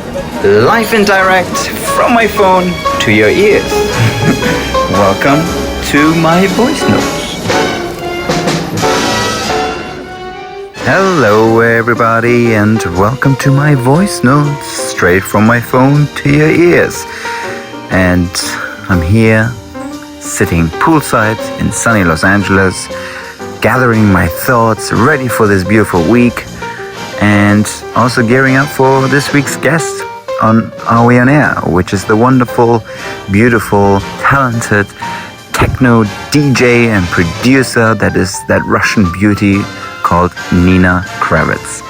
live and direct from my phone to your ears. Welcome to my voice notes. Hello everybody and welcome to my voice notes straight from my phone to your ears. And I'm here sitting poolside in sunny Los Angeles, gathering my thoughts, ready for this beautiful week, and also gearing up for this week's guest on Are We On Air, which is the wonderful, beautiful, talented techno DJ and producer that is that Russian beauty called Nina Kravitz.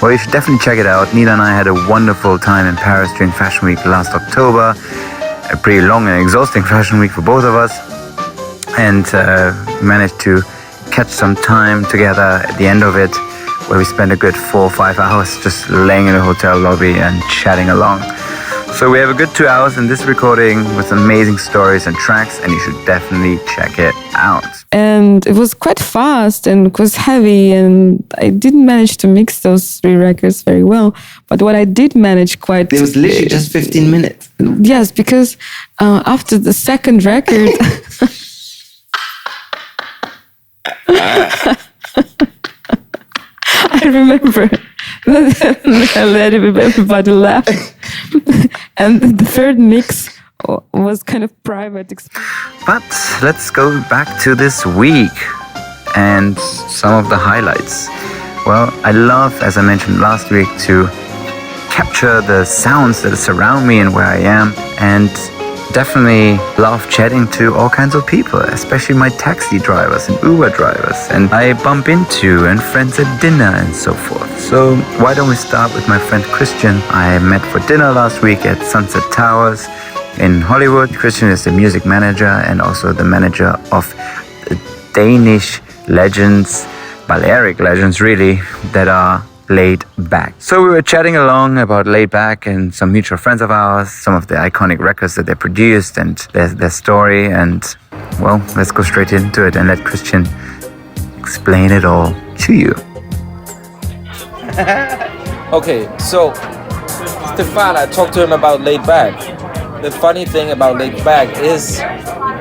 Well, you should definitely check it out. Nina and I had a wonderful time in Paris during Fashion Week last October. A pretty long and exhausting Fashion Week for both of us, and managed to catch some time together at the end of it, where we spent a good 4 or 5 hours just laying in a hotel lobby and chatting along. So we have a good 2 hours in this recording with amazing stories and tracks, and you should definitely check it out. And it was quite fast and it was heavy, and I didn't manage to mix those 3 records very well. But what I did manage quite... It was literally just 15 minutes. Yes, because after the second record... I remember I let everybody laugh. And the third mix was kind of private. But let's go back to this week and some of the highlights. Well, I love, as I mentioned last week, to capture the sounds that surround me and where I am, and definitely love chatting to all kinds of people, especially my taxi drivers and Uber drivers, and I bump into and friends at dinner and so forth. So why don't we start with my friend Christian. I met for dinner last week at Sunset Towers in Hollywood. Christian is the music manager and also the manager of the Danish legends, Balearic legends really, that are Laid Back. So we were chatting along about Laid Back and some mutual friends of ours, some of the iconic records that they produced and their story. And well, let's go straight into it and let Christian explain it all to you. Okay, so Stefan, I talked to him about Laid Back. The funny thing about Laid Back is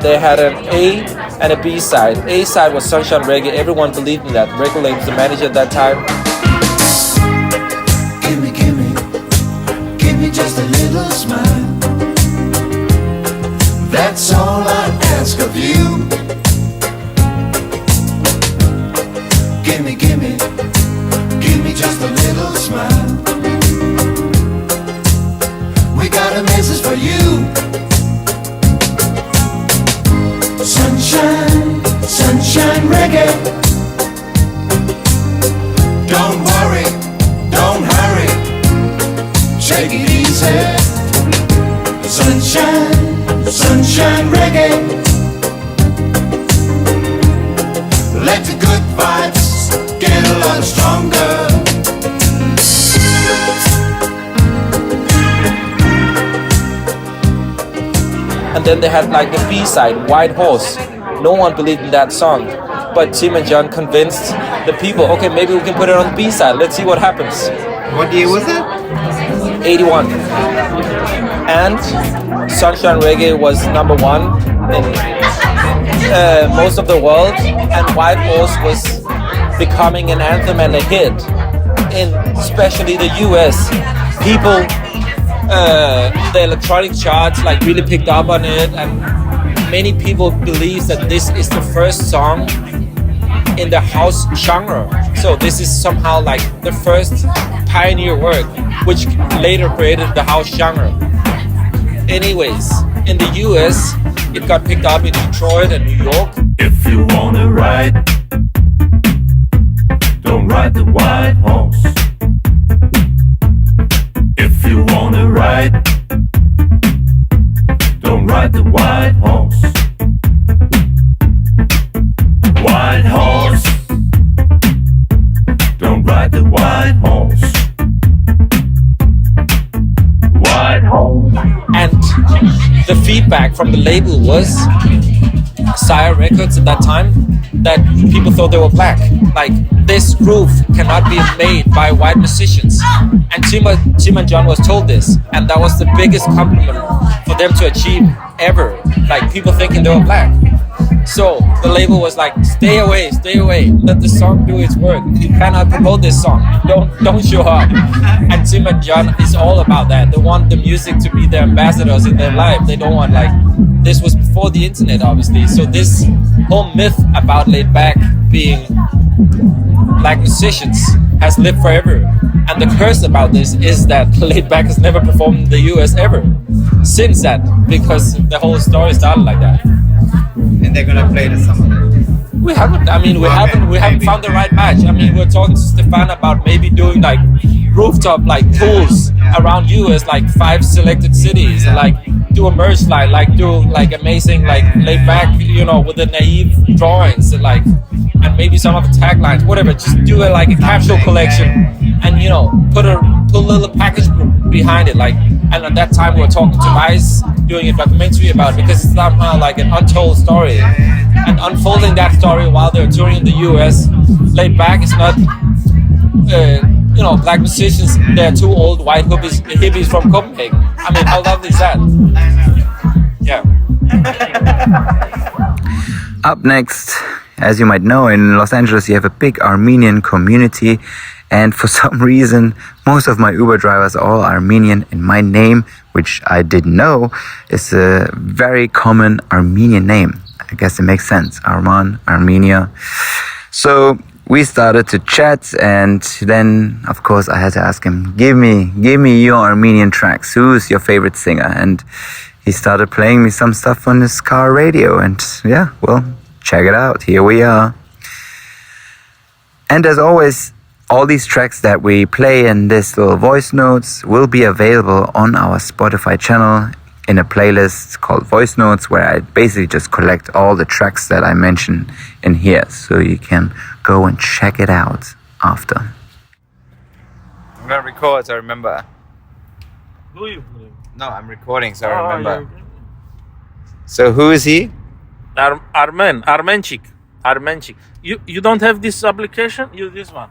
they had an A and a B side. A side was Sunshine Reggae. Everyone believed in that. Record label was the manager at that time. Give me just a little smile. That's all I ask of you. Give me just a little smile. We got a message for you. Sunshine, sunshine reggae. Don't worry, don't hurry. Take it easy. Sunshine, sunshine reggae. Let the good vibes get a lot stronger. And then they had like the B side, White Horse. No one believed in that song, but Tim and John convinced the people, okay, maybe we can put it on the B side. Let's see what happens. What year was it? 81. And Sunshine Reggae was number 1 in most of the world, and White Horse was becoming an anthem and a hit in especially the US. People, the electronic charts like really picked up on it, and many people believe that this is the first song in the house genre. So this is somehow like the first pioneer work, which later created the house genre. Anyways, in the US, it got picked up in Detroit and New York. If you wanna ride, don't ride the white horse. If you wanna ride, don't ride the white horse. White horse, don't ride the white horse. White horse. And the feedback from the label was Sire Records at that time. that people thought they were black. Like, this groove cannot be made by white musicians. And Tim and John was told this, and that was the biggest compliment for them to achieve ever. Like, people thinking they were black. So the label was like, stay away, let the song do its work. You cannot promote this song. Don't show up. And Tim and John is all about that. They want the music to be their ambassadors in their life. They don't want, like, this was before the internet, obviously. So this whole myth about Laid Back being black musicians has lived forever. And the curse about this is that Laid Back has never performed in the US ever since that, because the whole story started like that. And they're gonna play the summer. We haven't. I mean, we haven't found the right match. I mean, we're talking to Stefan about maybe doing like rooftop like pools around US, like 5 selected cities, and like do a merch line, like do like amazing like Laid Back, you know, with the naive drawings and like, and maybe some of the taglines, whatever. Just do it like a capsule collection, and you know, put a little package behind it, like. And at that time, we were talking to Vice, doing a documentary about it, because it's somehow like an untold story. And unfolding that story while they're touring in the US, Laid Back is not, you know, black musicians. They're 2 old white hippies from Copenhagen. I mean, how lovely is that? Yeah. Up next, as you might know, in Los Angeles you have a big Armenian community, and for some reason most of my Uber drivers are all Armenian, and my name, which I didn't know, is a very common Armenian name. I guess it makes sense. Arman, Armenia. So we started to chat, and then of course I had to ask him, give me your Armenian tracks. Who's your favorite singer? And he started playing me some stuff on his car radio, and yeah, well, check it out. Here we are. And as always, all these tracks that we play in this little voice notes will be available on our Spotify channel in a playlist called Voice Notes, where I basically just collect all the tracks that I mention in here, so you can go and check it out after. I'm gonna record so I remember. Who are you? No, I'm recording so I remember. So who is he? Arman'S. You don't have this application? Use this one.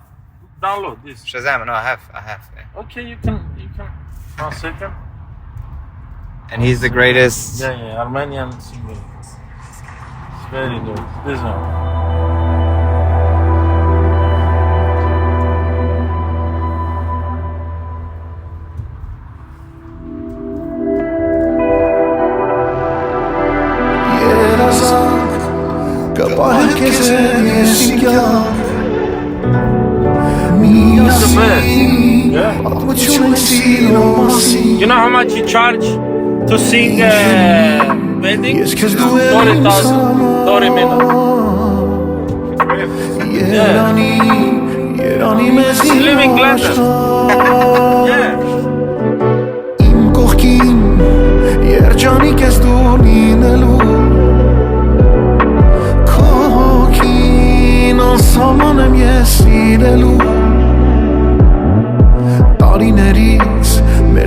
Download this. Shazam, no, I have. Yeah. Okay, you can. 1 second. And he's the greatest. Yeah, Armenian singer. It's very good. This one. You know how much you charge to sing wedding? 40,000, 30 minutes. Yeah. Living legend. Yeah.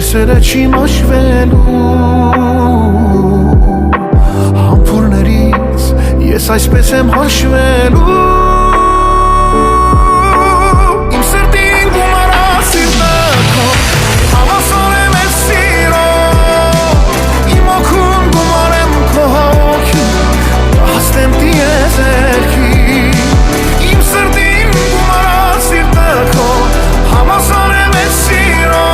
Սերը չի մաշվելու Համբուրներից ես այսպես եմ հաշվելու Իմ սրտին գումարա սիրտը քո Հավասար եմ ես սիրո Իմ օգուն գումար եմ քո հոգի Հասնեմ տիեզերքի Իմ սրտին գումարա սիրտը քո Հավասար եմ ես սիրո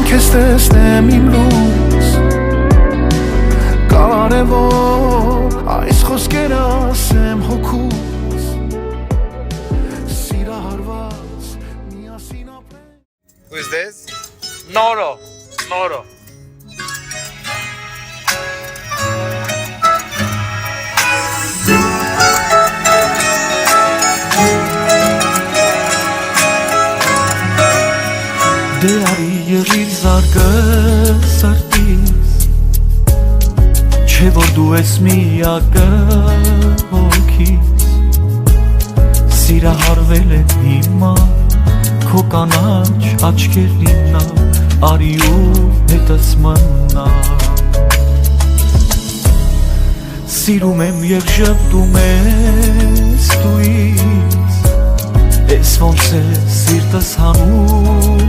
Քեզ տեսնեմ իմ լույս Կարևոր այս խոսքերը ասեմ հոգուս Սիրահարված միասին ապրենք. Who's this? Noro. սրտիս Չէ որ դու ես միակը հոգիս Սիրահարվել եմ հիմա Քո կանաչ աչքերին նա Արի ու հետս մնա Սիրում եմ և ժպտում ես դու ինձ Ես ոնց է սիրտս հանունից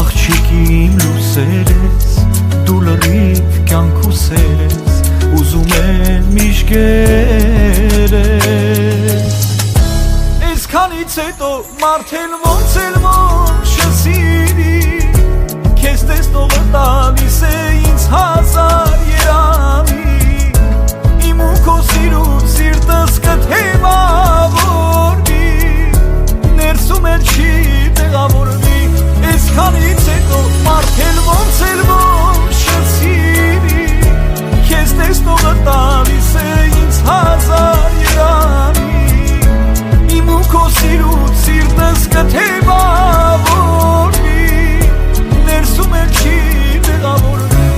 Աղջիկի իմ լուսեր ես Դու լրիվ կյանքուսեր ես Ուզում եմ միշկեր ես Ես քանից հետո մարդել ոնց չսիրի Քեզ տեսնողը տալիս է ինձ հազար երանի Իմ ու քո սիրուց սիրտս կթևավորվի Ներսում էլ չի տեղավորվի Ես քանից հետո մարդել ոնց չսիրի Քեզ տեսնողը տալիս է ինձ հազար երանի Իմ ու քո սիրուց սիրտս կթևավորվի Ներսում էլ չի տեղավորվի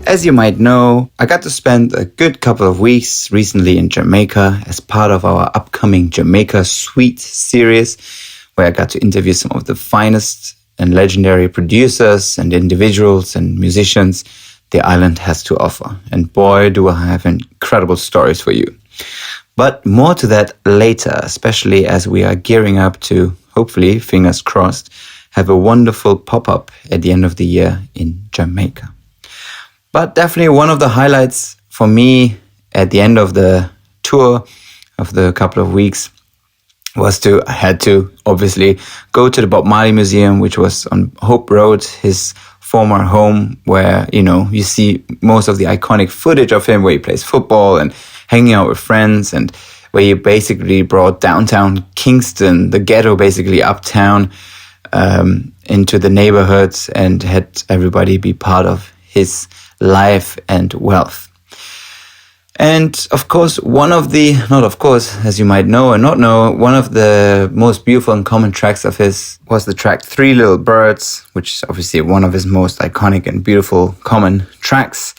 As you might know, I got to spend a good couple of weeks recently in Jamaica as part of our upcoming Jamaica Suite series, where I got to interview some of the finest and legendary producers and individuals and musicians the island has to offer. And boy, do I have incredible stories for you. But more to that later, especially as we are gearing up to, hopefully, fingers crossed, have a wonderful pop-up at the end of the year in Jamaica. But definitely one of the highlights for me at the end of the tour of the couple of weeks I had to obviously go to the Bob Marley Museum, which was on Hope Road, his former home, where, you see most of the iconic footage of him, where he plays football and hanging out with friends, and where he basically brought downtown Kingston, the ghetto, basically uptown, into the neighborhoods and had everybody be part of his life and wealth. And of course, as you might know or not know, one of the most beautiful and common tracks of his was the track Three Little Birds, which is obviously one of his most iconic and beautiful common tracks.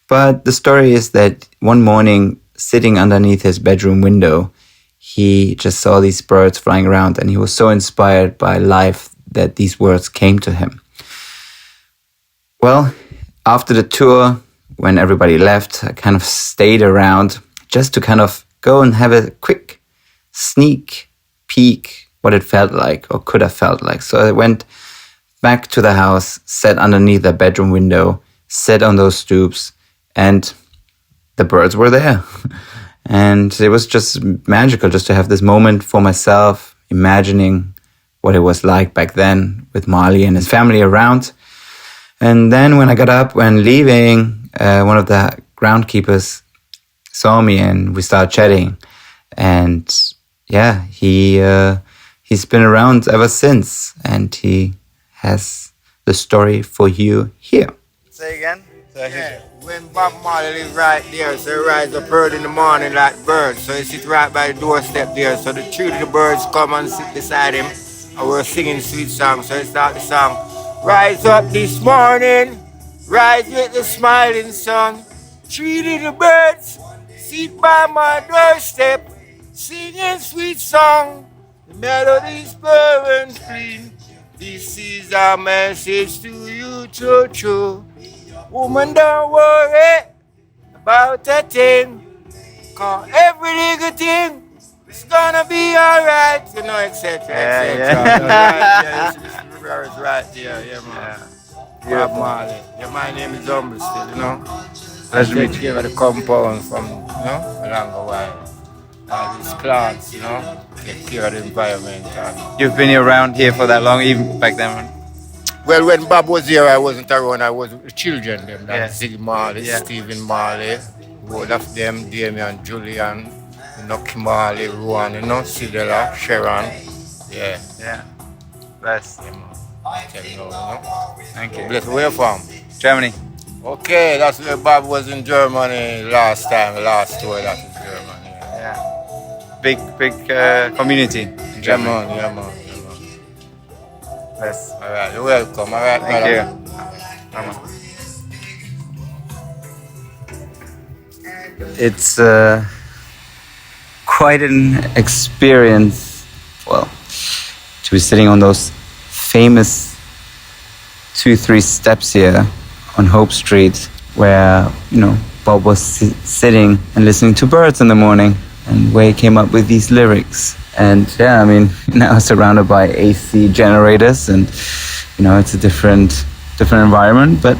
But the story is that one morning, sitting underneath his bedroom window, he just saw these birds flying around, and he was so inspired by life that these words came to him. Well, after the tour, when everybody left, I kind of stayed around just to kind of go and have a quick sneak peek what it felt like or could have felt like. So I went back to the house, sat underneath the bedroom window, sat on those stoops, and the birds were there. And it was just magical just to have this moment for myself, imagining what it was like back then with Marley and his family around. And then when I got up, when leaving, one of the groundkeepers saw me and we started chatting. And yeah, he's been around ever since, and he has the story for you here. Say again? Yeah, when Bob Marley lives right there, so he rides up early in the morning like birds. So he sit right by the doorstep there. So the three little birds come and sit beside him, and we're singing sweet songs. So he start the song. Rise up this morning, rise with the smiling sun. Three little birds sit by my doorstep, singing sweet song. The melody's pure and clean. This is our message to you, true. Woman, don't worry about a thing, 'cause every little thing is gonna be alright, etc. It's right there, yeah, man. Bob Marley. Yeah, my name is Humble still, I take care of the compound from, a longer while. These plants, take care of the environment. You've been around here for that long, even back then? Well, when Bob was here, I wasn't around. I was with the children, them. Ziggy Marley, Stephen Marley, all of them, Damian, Julian, Nucky Marley, Ruan, Sidela, Sharon. Yeah. Bless. Tell you, Thank you. Bless. Where you from? Germany. Okay, that's where Bob was in Germany last time, the last tour, that was Germany. Yeah. Big community in Yeah, Germany. man, yeah, man. Yes. All right, you're welcome. All right, Thank brother. you. It's quite an experience, well, to be sitting on those famous 2-3 steps here on Hope Street, where, you know, Bob was sitting and listening to birds in the morning, and where he came up with these lyrics. And yeah, I mean, now surrounded by AC generators, and you know, it's a different environment, but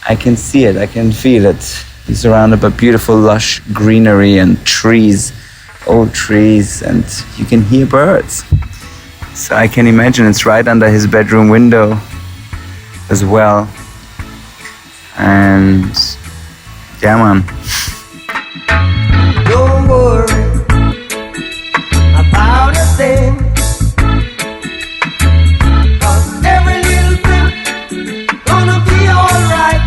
I can see it, I can feel it. He's surrounded by beautiful lush greenery and trees, old trees, and you can hear birds. So I can imagine it's right under his bedroom window as well. And yeah, man. Don't worry about a thing, 'cause every little thing gonna be alright.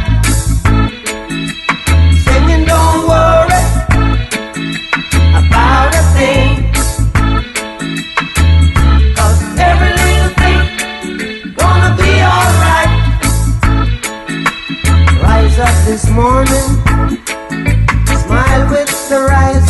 Singing, don't worry about a thing, 'cause every little thing gonna be alright. Rise up this morning, smile with the rise